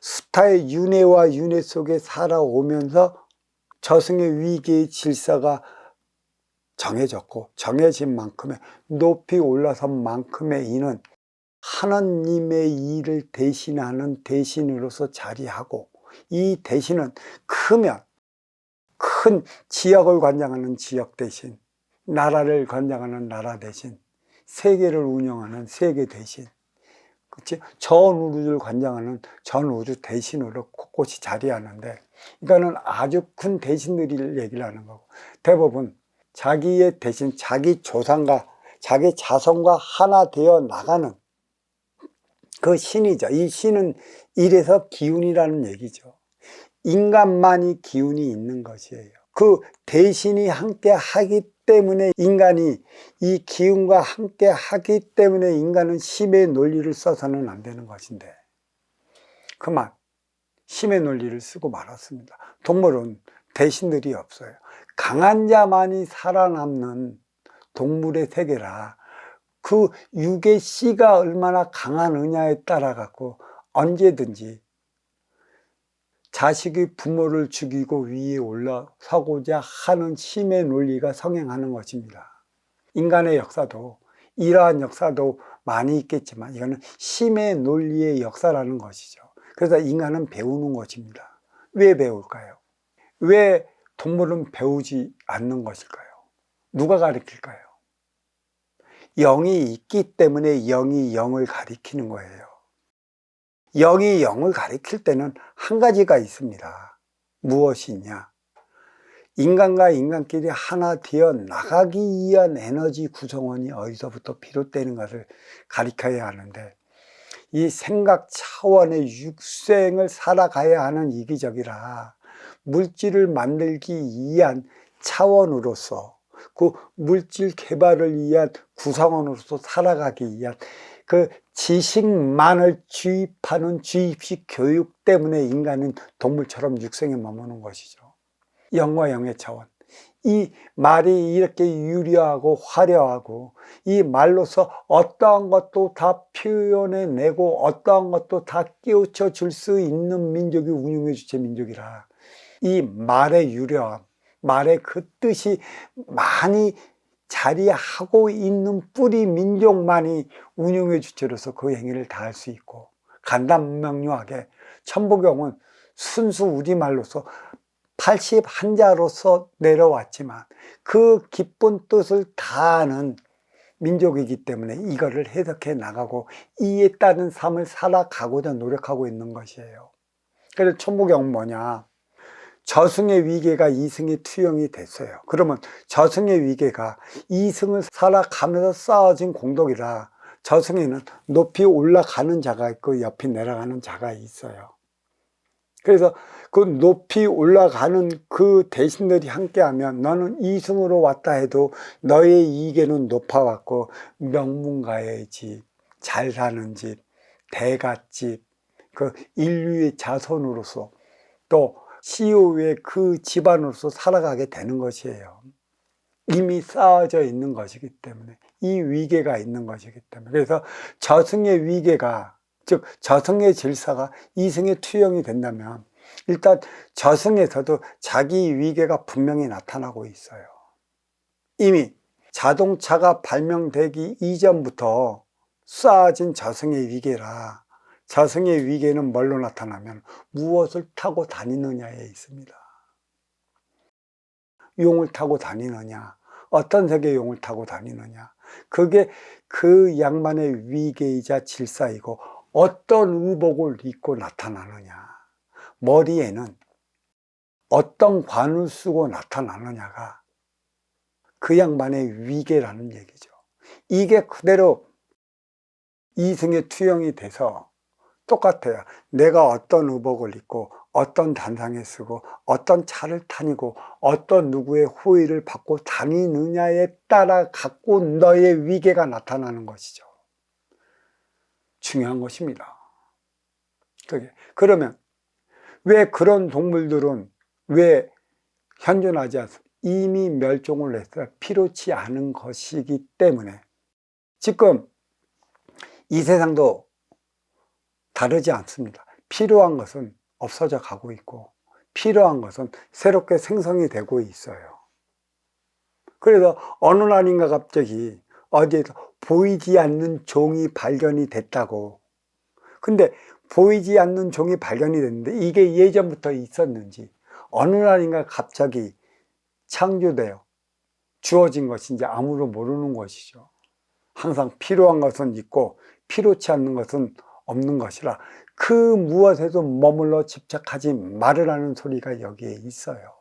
수타의 윤회와 윤회 속에 살아오면서 저승의 위계의 질서가 정해졌고, 정해진 만큼의, 높이 올라선 만큼의 이는 하나님의 일을 대신하는 대신으로서 자리하고, 이 대신은 크면 큰 지역을 관장하는 지역 대신, 나라를 관장하는 나라 대신, 세계를 운영하는 세계 대신, 그치? 전 우주를 관장하는 전 우주 대신으로 곳곳이 자리하는데, 이거는 아주 큰 대신들이 얘기를 하는 거고, 대부분 자기의 대신, 자기 조상과 자기 자손과 하나 되어 나가는 그 신이죠. 이 신은 이래서 기운이라는 얘기죠. 인간만이 기운이 있는 것이에요. 그 대신이 함께 하기 때문에 인간이 이 기운과 함께 하기 때문에 인간은 힘의 논리를 써서는 안 되는 것인데, 그만 힘의 논리를 쓰고 말았습니다. 동물은 대신들이 없어요. 강한 자만이 살아남는 동물의 세계라, 그 육의 씨가 얼마나 강하느냐에 따라 갖고 언제든지 자식이 부모를 죽이고 위에 올라서고자 하는 힘의 논리가 성행하는 것입니다. 인간의 역사도, 이러한 역사도 많이 있겠지만 이거는 힘의 논리의 역사라는 것이죠. 그래서 인간은 배우는 것입니다. 왜 배울까요? 왜 동물은 배우지 않는 것일까요? 누가 가르칠까요? 영이 있기 때문에 영이 영을 가리키는 거예요. 영이 영을 가리킬 때는 한 가지가 있습니다. 무엇이 있냐? 인간과 인간끼리 하나 되어 나가기 위한 에너지 구성원이 어디서부터 비롯되는 것을 가리켜야 하는데, 이 생각 차원의 육생을 살아가야 하는 이기적이라 물질을 만들기 위한 차원으로서, 그 물질 개발을 위한 구성원으로서 살아가기 위한 그 지식만을 주입하는 주입식 교육 때문에 인간은 동물처럼 육생에 머무는 것이죠. 영과 영의 차원. 이 말이 이렇게 유려하고 화려하고, 이 말로서 어떠한 것도 다 표현해내고 어떠한 것도 다 깨우쳐 줄 수 있는 민족이 운용의 주체 민족이라, 이 말의 유려함, 말의 그 뜻이 많이 자리하고 있는 뿌리 민족만이 운용의 주체로서 그 행위를 다 할 수 있고, 간단명료하게 천부경은 순수 우리말로서 81자로서 내려왔지만 그 깊은 뜻을 다 아는 민족이기 때문에 이거를 해석해 나가고 이에 따른 삶을 살아가고자 노력하고 있는 것이에요. 그래서 천부경은 뭐냐? 저승의 위계가 이승의 투영이 됐어요. 그러면 저승의 위계가 이승을 살아가면서 쌓아진 공덕이라, 저승에는 높이 올라가는 자가 있고 옆이 내려가는 자가 있어요. 그래서 그 높이 올라가는 그 대신들이 함께하면 너는 이승으로 왔다 해도 너의 이계는 높아왔고, 명문가의 집, 잘 사는 집, 대갓집, 그 인류의 자손으로서 또 CEO의 그 집안으로서 살아가게 되는 것이에요. 이미 쌓아져 있는 것이기 때문에, 이 위계가 있는 것이기 때문에. 그래서 저승의 위계가, 즉 저승의 질서가 이승의 투영이 된다면 일단 저승에서도 자기 위계가 분명히 나타나고 있어요. 이미 자동차가 발명되기 이전부터 쌓아진 저승의 위계라, 저승의 위계는 뭘로 나타나면 무엇을 타고 다니느냐에 있습니다. 용을 타고 다니느냐, 어떤 색의 용을 타고 다니느냐, 그게 그 양반의 위계이자 질서이고, 어떤 의복을 입고 나타나느냐, 머리에는 어떤 관을 쓰고 나타나느냐가 그 양반의 위계라는 얘기죠. 이게 그대로 이승에 투영이 돼서 똑같아요. 내가 어떤 의복을 입고 어떤 단상에 쓰고 어떤 차를 타니고 어떤 누구의 호의를 받고 다니느냐에 따라 갖고 너의 위계가 나타나는 것이죠. 중요한 것입니다. 그러면 왜 그런 동물들은 왜 현존하지 않습니까? 이미 멸종을 했어요. 필요치 않은 것이기 때문에. 지금 이 세상도 다르지 않습니다. 필요한 것은 없어져 가고 있고 필요한 것은 새롭게 생성이 되고 있어요. 그래서 어느 날인가 갑자기 어디에서 보이지 않는 종이 발견이 됐다고. 근데 보이지 않는 종이 발견이 됐는데 이게 예전부터 있었는지 어느 날인가 갑자기 창조되어 주어진 것인지 아무도 모르는 것이죠. 항상 필요한 것은 있고 필요치 않는 것은 없는 것이라 그 무엇에도 머물러 집착하지 말으라는 소리가 여기에 있어요.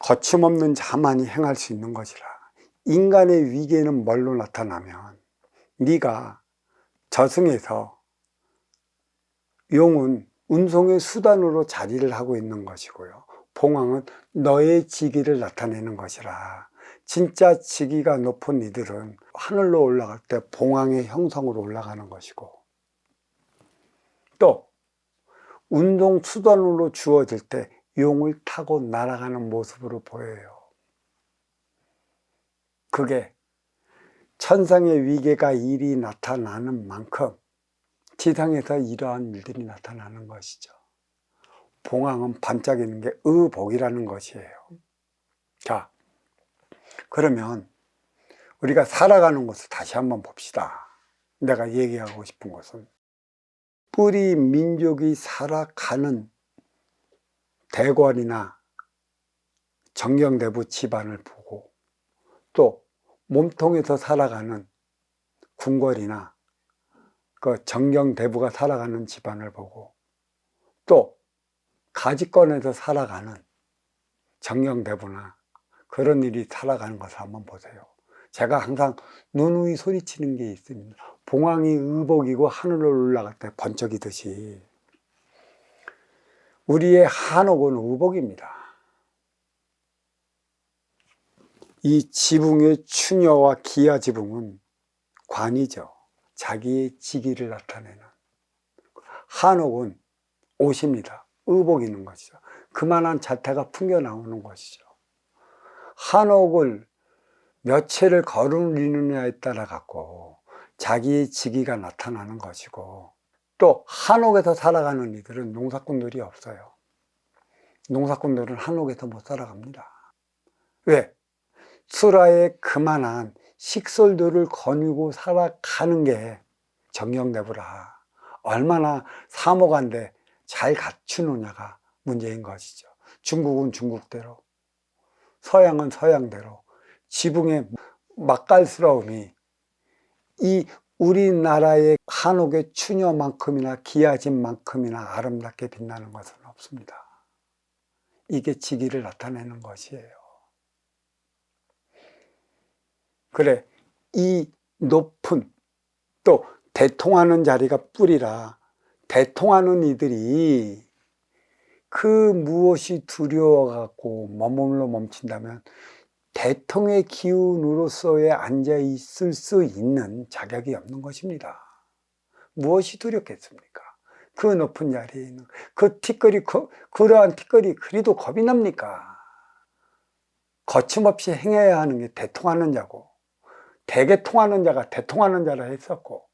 거침없는 자만이 행할 수 있는 것이라. 인간의 위계는 뭘로 나타나면 네가 저승에서 용은 운송의 수단으로 자리를 하고 있는 것이고요. 봉황은 너의 직위를 나타내는 것이라. 진짜 직위가 높은 이들은 하늘로 올라갈 때 봉황의 형성으로 올라가는 것이고 또 운송 수단으로 주어질 때 용을 타고 날아가는 모습으로 보여요. 그게 천상의 위계가 일이 나타나는 만큼 지상에서 이러한 일들이 나타나는 것이죠. 봉황은 반짝이는 게 의복이라는 것이에요. 자, 그러면 우리가 살아가는 것을 다시 한번 봅시다. 내가 얘기하고 싶은 것은 뿌리 민족이 살아가는 대궐이나 정경대부 집안을 보고 또 몸통에서 살아가는 궁궐이나 그 정경대부가 살아가는 집안을 보고 또 가지권에서 살아가는 정경대부나 그런 일이 살아가는 것을 한번 보세요. 제가 항상 누누이 소리치는 게 있습니다. 봉황이 의복이고 하늘로 올라갈 때 번쩍이듯이 우리의 한옥은 의복입니다. 이 지붕의 추녀와 기아지붕은 관이죠. 자기의 직위를 나타내는. 한옥은 옷입니다. 의복 있는 것이죠. 그만한 자태가 풍겨 나오는 것이죠. 한옥을 몇 채를 거느리느냐에 따라 갖고 자기의 직위가 나타나는 것이고 또 한옥에서 살아가는 이들은 농사꾼들이 없어요. 농사꾼들은 한옥에서 못 살아갑니다. 왜? 수라의 그만한 식솔들을 거느리고 살아가는 게 정경대부라. 얼마나 사모간데 잘 갖추느냐가 문제인 것이죠. 중국은 중국대로, 서양은 서양대로 지붕의 맛깔스러움이 이 우리나라의 한옥의 추녀만큼이나 기아집만큼이나 아름답게 빛나는 것은 없습니다. 이게 직위를 나타내는 것이에요. 그래, 이 높은 또 대통하는 자리가 뿌리라. 대통하는 이들이 그 무엇이 두려워갖고 머물러 멈춘다면 대통의 기운으로서의 앉아 있을 수 있는 자격이 없는 것입니다. 무엇이 두렵겠습니까? 그 높은 자리에 있는 그 티끌이 그러한 티끌이 그리도 겁이 납니까? 거침없이 행해야 하는 게 대통하는 자고 대개 통하는 자가 대통하는 자라 했었고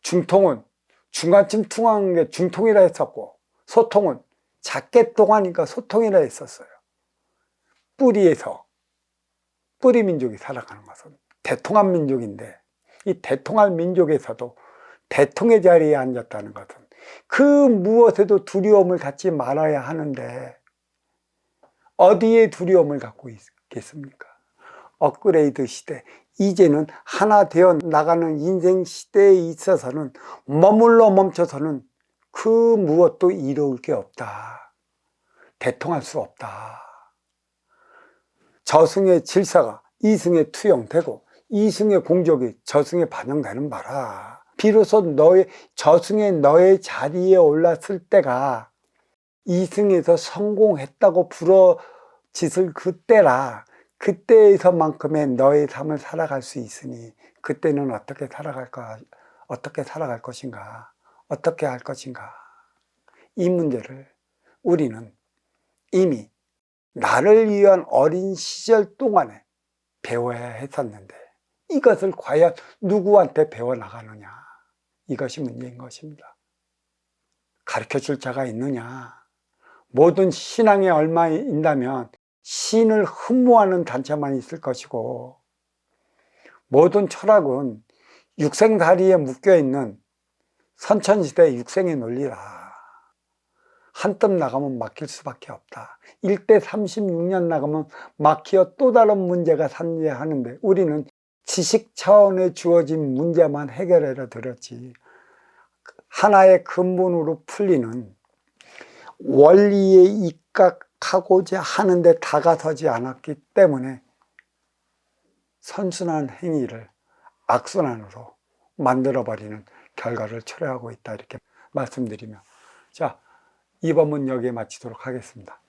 중통은 중간쯤 통하는 게 중통이라 했었고 소통은 작게 통하니까 소통이라 했었어요. 뿌리에서 뿌리 민족이 살아가는 것은 대통한 민족인데 이 대통한 민족에서도 대통의 자리에 앉았다는 것은 그 무엇에도 두려움을 갖지 말아야 하는데 어디에 두려움을 갖고 있겠습니까? 업그레이드 시대, 이제는 하나 되어 나가는 인생 시대에 있어서는 머물러 멈춰서는 그 무엇도 이루을 게 없다. 대통할 수 없다. 저승의 질서가 이승에 투영되고 이승의 공적이 저승에 반영되는 바라. 비로소 저승의 너의 자리에 올랐을 때가 이승에서 성공했다고 부러짓을 그때라. 그때에서만큼의 너의 삶을 살아갈 수 있으니 그때는 어떻게 살아갈 것인가, 어떻게 할 것인가. 이 문제를 우리는 이미 나를 위한 어린 시절 동안에 배워야 했었는데 이것을 과연 누구한테 배워나가느냐. 이것이 문제인 것입니다. 가르쳐줄 자가 있느냐? 모든 신앙에 얽매인다면 신을 흠모하는 단체만 있을 것이고, 모든 철학은 육생다리에 묶여있는 선천시대의 육생의 논리라. 한 뜸 나가면 막힐 수밖에 없다. 1대 36년 나가면 막히어 또 다른 문제가 산재하는데, 우리는 지식 차원에 주어진 문제만 해결해라 드렸지, 하나의 근본으로 풀리는 원리에 입각하고자 하는데 다가서지 않았기 때문에 선순환 행위를 악순환으로 만들어버리는 결과를 초래하고 있다, 이렇게 말씀드리며, 자, 이 법문 여기에 마치도록 하겠습니다.